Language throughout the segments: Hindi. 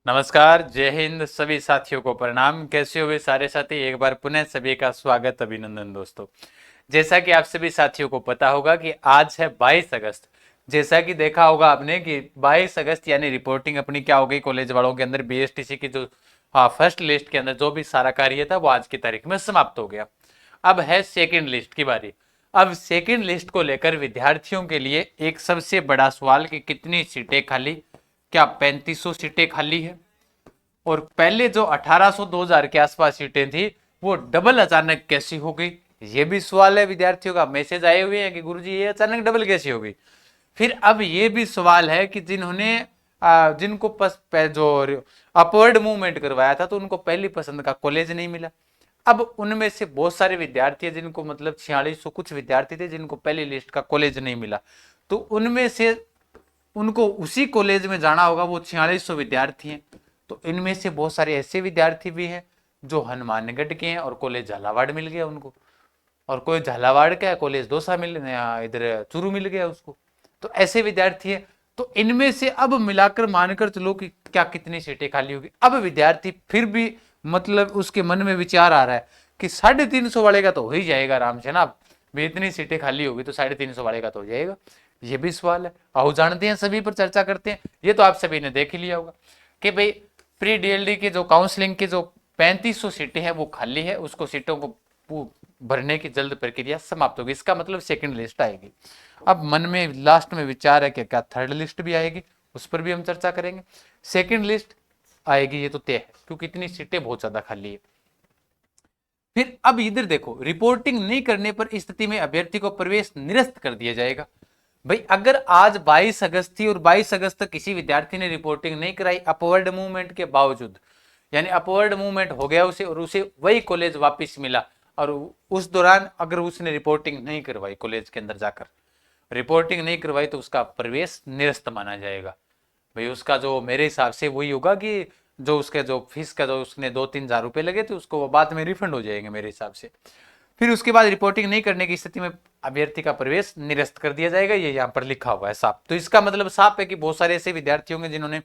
नमस्कार, जय हिंद। सभी साथियों को प्रणाम। कैसे हुए सारे साथी? एक बार पुनः सभी का स्वागत, अभिनंदन दोस्तों। जैसा कि आप सभी साथियों को पता होगा कि आज है 22 अगस्त। जैसा कि देखा होगा आपने कि 22 अगस्त यानी रिपोर्टिंग अपनी क्या हो गई कॉलेज वालों के अंदर, बीएसटीसी की जो फर्स्ट लिस्ट के अंदर जो भी सारा कार्य था वो आज की तारीख में समाप्त हो गया। अब है सेकेंड लिस्ट की बारी। अब सेकेंड लिस्ट को लेकर विद्यार्थियों के लिए एक सबसे बड़ा सवाल कि कितनी सीटें खाली, क्या 3500 सीटें खाली है? और पहले जो 1800 2000 के आसपास सीटें थी वो डबल अचानक कैसी हो गई, ये भी सवाल है। विद्यार्थियों का मैसेज आए हुए हैं कि गुरुजी ये अचानक डबल कैसी हो गई। फिर अब ये भी सवाल है कि जिन्होंने जिनको जो अपवर्ड मूवमेंट करवाया था तो उनको पहली पसंद का कॉलेज नहीं मिला। अब उनमें से बहुत सारे विद्यार्थी जिनको मतलब 4600 कुछ विद्यार्थी थे जिनको पहली लिस्ट का कॉलेज नहीं मिला, तो उनमें से उनको उसी कॉलेज में जाना होगा। वो 4600 विद्यार्थी हैं, तो इनमें से बहुत सारे ऐसे विद्यार्थी भी हैं जो हनुमानगढ़ के हैं और कॉलेज झालावाड़ मिल गया उनको, और कोई झालावाड़ का है कॉलेज दौसा मिल इधर चूरू मिल गया उसको। तो ऐसे विद्यार्थी है। तो इनमें से अब मिलाकर मानकर चलो कि क्या कितनी सीटें खाली होगी। अब विद्यार्थी फिर भी मतलब उसके मन में विचार आ रहा है कि 350 वाले का तो हो ही जाएगा आराम से ना। अब इतनी सीटें खाली होगी तो 350 वाले का तो हो जाएगा। ये भी सवाल है। आओ जानते हैं, सभी पर चर्चा करते हैं। ये तो आप सभी ने देख ही लिया होगा कि भाई प्री डीएलडी के जो काउंसलिंग की जो 3500 सीटें हैं वो खाली है, उसको सीटों को भरने की जल्द प्रक्रिया समाप्त होगी। इसका मतलब सेकंड लिस्ट आएगी। अब मन में लास्ट में विचार है कि क्या थर्ड लिस्ट भी आएगी, उस पर भी हम चर्चा करेंगे। सेकंड लिस्ट आएगी ये तो तय है, क्योंकि इतनी सीटें बहुत ज्यादा खाली है। फिर अब इधर देखो, रिपोर्टिंग नहीं करने पर स्थिति में अभ्यर्थी को प्रवेश निरस्त कर दिया जाएगा। भाई अगर आज 22 अगस्त थी और 22 अगस्त तक किसी विद्यार्थी ने रिपोर्टिंग नहीं कराई अपवर्ड मूवमेंट के बावजूद, यानी अपवर्ड मूवमेंट हो गया उसे और उसे वही कॉलेज वापस मिला, और उस दौरान अगर उसने रिपोर्टिंग नहीं करवाई, कॉलेज के अंदर जाकर रिपोर्टिंग नहीं करवाई, तो उसका प्रवेश निरस्त माना जाएगा। भाई उसका जो मेरे हिसाब से वही होगा कि जो उसके जो फीस का जो उसने 2-3 हजार रुपए लगे थे उसको वो बाद में रिफंड हो जाएंगे मेरे हिसाब से। फिर उसके बाद रिपोर्टिंग नहीं करने की स्थिति में अभ्यर्थी का प्रवेश निरस्त कर दिया जाएगा। ये यहाँ पर लिखा हुआ है साफ। तो इसका मतलब साफ है कि बहुत सारे ऐसे विद्यार्थी होंगे जिन्होंने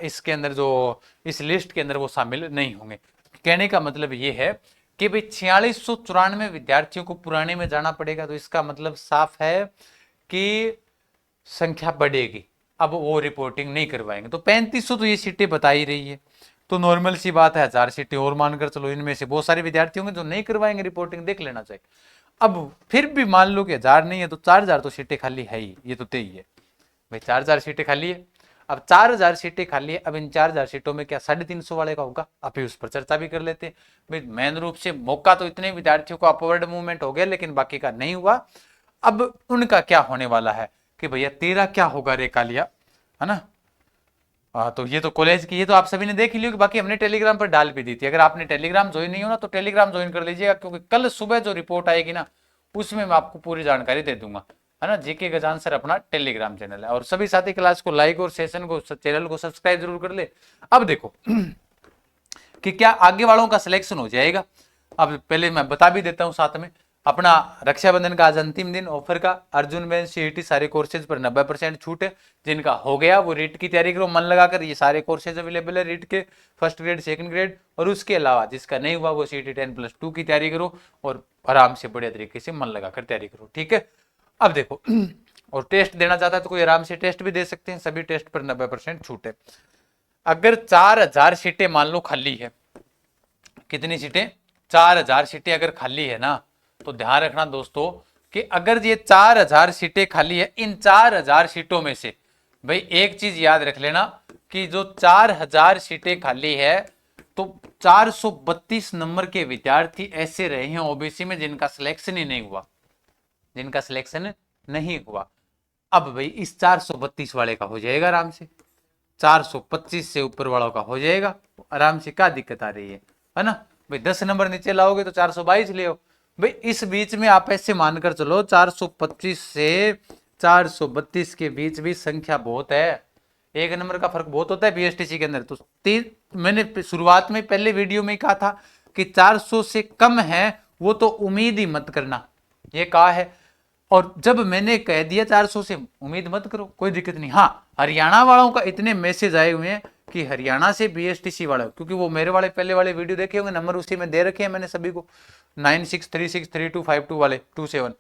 इसके अंदर जो इस लिस्ट के अंदर वो शामिल नहीं होंगे। कहने का मतलब ये है कि भाई 4694 विद्यार्थियों को पुराने में जाना पड़ेगा, तो इसका मतलब साफ है कि संख्या बढ़ेगी। अब वो रिपोर्टिंग नहीं करवाएंगे तो 3500 तो ये सीटें बता ही रही है, तो नॉर्मल सी बात है 1000 सीटें और मानकर चलो। इनमें से बहुत सारे विद्यार्थी होंगे जो नहीं करवाएंगे रिपोर्टिंग, देख लेना चाहिए। अब फिर भी मान लो कि 1000 नहीं है तो 4000 तो सीटें खाली है ही, ये तो तय है भाई। 4000 सीटें खाली है। अब 4000 सीटें खाली है। अब इन 4000 सीटों में क्या 350 वाले का होगा? अभी उस पर चर्चा भी कर लेते हैं। भाई मेन रूप से मौका तो इतने विद्यार्थियों को अपवर्ड मूवमेंट हो गया लेकिन बाकी का नहीं हुआ। अब उनका क्या होने वाला है कि भैया तेरा क्या होगा रे कालिया, है ना। तो ये तो कॉलेज की, ये तो आप सभी ने देख ही लिया कि बाकी हमने टेलीग्राम पर डाल भी दी थी। अगर आपने टेलीग्राम ज्वाइन नहीं हो ना तो टेलीग्राम ज्वाइन कर लीजिएगा, क्योंकि कल सुबह जो रिपोर्ट आएगी ना उसमें मैं आपको पूरी जानकारी दे दूंगा, है ना। जीके गजान सर अपना टेलीग्राम चैनल है। और सभी साथी क्लास को लाइक और सेशन को चैनल को सब्सक्राइब जरूर कर ले। अब देखो कि क्या आगे वालों का सिलेक्शन हो जाएगा। अब पहले मैं बता भी देता हूं साथ में, अपना रक्षाबंधन का आज अंतिम दिन ऑफर का अर्जुन बेन सीईटी सारे कोर्सेज पर 90% छूट है। जिनका हो गया वो रीट की तैयारी करो मन लगाकर। ये सारे कोर्सेज अवेलेबल है रीट के, फर्स्ट ग्रेड सेकंड ग्रेड। और उसके अलावा जिसका नहीं हुआ वो सीईटी 10+2 की तैयारी करो और आराम से बढ़िया तरीके से मन लगाकर तैयारी करो, ठीक है। अब देखो और टेस्ट देना चाहता है तो कोई आराम से टेस्ट भी दे सकते हैं, सभी टेस्ट पर 90% छूट है। अगर 4000 सीटें मान लो खाली है, कितनी सीटें? 4000 सीटें अगर खाली है ना, तो ध्यान रखना दोस्तों कि अगर ये 4000 सीटें खाली है, इन 4000 सीटों में से भाई एक चीज याद रख लेना कि जो 4000 सीटें खाली है तो 432 नंबर के विद्यार्थी ऐसे रहे हैं ओबीसी में जिनका सिलेक्शन ही नहीं हुआ, जिनका सिलेक्शन नहीं हुआ। अब भाई इस 432 वाले का हो जाएगा आराम से, 425 से ऊपर वालों का हो जाएगा आराम से। क्या दिक्कत आ रही है ना भाई। 10 नंबर नीचे लाओगे तो 422 ले आओ भाई। इस बीच में आप ऐसे मानकर चलो 425 से 432 के बीच भी संख्या बहुत है। एक नंबर का फर्क बहुत होता है बीएसटीसी के अंदर। तो मैंने शुरुआत में पहले वीडियो में कहा था कि 400 से कम है वो तो उम्मीद ही मत करना, ये कहा है। और जब मैंने कह दिया 400 से उम्मीद मत करो, कोई दिक्कत नहीं। हाँ, हरियाणा वालों का इतने मैसेज आए हुए हैं कि हरियाणा से बीएसटीसी वाला, क्योंकि वो मेरे वाले पहले वाले वीडियो देखे होंगे, नंबर उसी में दे रखे हैं मैंने सभी को 96363252 वाले 27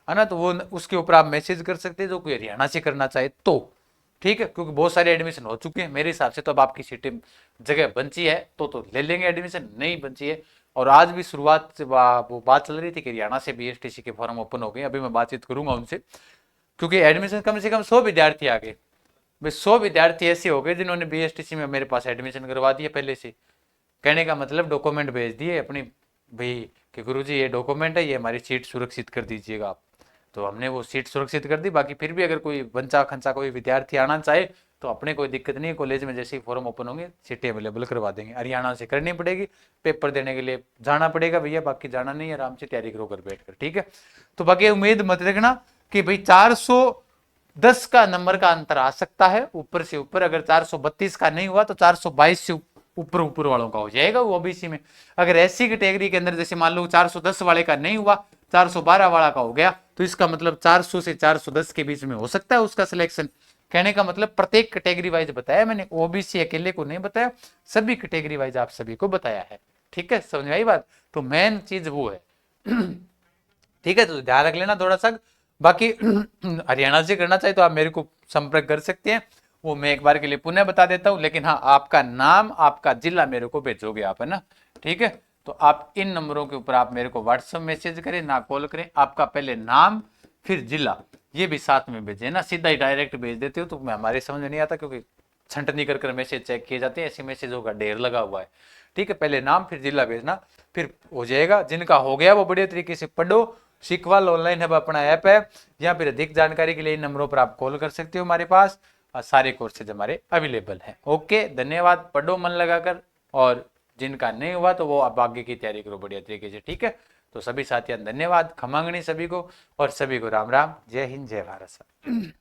है ना, तो वो उसके ऊपर आप मैसेज कर सकते हैं जो कोई हरियाणा से करना चाहे तो, ठीक है, क्योंकि बहुत सारे एडमिशन हो चुके हैं मेरे हिसाब से, तो अब आपकी सीटें जगह बची है तो ले लेंगे एडमिशन, नहीं बची है। और आज भी शुरुआत से वो बात चल रही थी कि हरियाणा से बीएसटीसी के फॉर्म ओपन हो गए, अभी मैं बातचीत करूंगा उनसे, क्योंकि एडमिशन कम से कम 100 विद्यार्थी आ गए भाई, 100 विद्यार्थी ऐसे हो गए जिन्होंने बीएसटीसी में मेरे पास एडमिशन करवा दिया पहले से। कहने का मतलब डॉक्यूमेंट भेज दिए अपनी भाई कि गुरुजी ये डॉक्यूमेंट है, ये हमारी सीट सुरक्षित कर दीजिएगा आप, तो हमने वो सीट सुरक्षित कर दी। बाकी फिर भी अगर कोई बंचा खंचा कोई विद्यार्थी आना चाहे तो अपने कोई दिक्कत नहीं है, कॉलेज में जैसे ही फॉर्म ओपन होंगे सीटें अवेलेबल करवा देंगे। हरियाणा से करनी पड़ेगी, पेपर देने के लिए जाना पड़ेगा भैया, बाकी जाना नहीं है, आराम से तैयारी करो घर बैठ कर, ठीक है। तो बाकी उम्मीद मत रखना कि भाई 410 का नंबर का अंतर आ सकता है ऊपर से ऊपर, अगर 432 का नहीं हुआ तो 422 से ऊपर ऊपर वालों का हो जाएगा वो ओबीसी में। अगर एससी कैटेगरी के अंदर जैसे मान लो 410 वाले का नहीं हुआ, 412 वाला का हो गया, तो इसका मतलब 400 से 410 के बीच में हो सकता है उसका सिलेक्शन। कहने का मतलब प्रत्येक कैटेगरी वाइज बताया मैंने, ओबीसी अकेले को नहीं बताया, सभी कैटेगरी वाइज आप सभी को बताया है, ठीक है, समझ में आई बात। तो मेन चीज वो है ठीक है, तो ध्यान रख लेना थोड़ा सा। बाकी हरियाणा से करना चाहिए तो आप मेरे को संपर्क कर सकते हैं, वो मैं एक बार के लिए पुनः बता देता हूं, लेकिन हाँ आपका नाम आपका जिला मेरे को भेजोगे आप, है ना, ठीक है। तो आप इन नंबरों के ऊपर आप मेरे को व्हाट्सएप मैसेज करें, ना कॉल करें, आपका पहले नाम फिर जिला ये भी साथ में भेजे ना, सीधा ही डायरेक्ट भेज देते हो तो मैं हमारे समझ में नहीं आता, क्योंकि छंटनी कर मैसेज चेक किए जाते हैं, ऐसे मैसेजों का ढेर लगा हुआ है, ठीक है। पहले नाम फिर जिला भेजना, फिर हो जाएगा। जिनका हो गया वो बढ़िया तरीके से पढ़ो, शिकवाल ऑनलाइन हब अपना ऐप है, या फिर अधिक जानकारी के लिए इन नंबरों पर आप कॉल कर सकते हो, हमारे पास सारे कोर्सेज हमारे अवेलेबल हैं। ओके, धन्यवाद, पढ़ो मन लगाकर, और जिनका नहीं हुआ तो वो आप आगे की तैयारी करो बढ़िया तरीके से, ठीक है। तो सभी साथियों धन्यवाद, खमांगणी सभी को, और सभी को राम राम, जय हिंद जय भारत।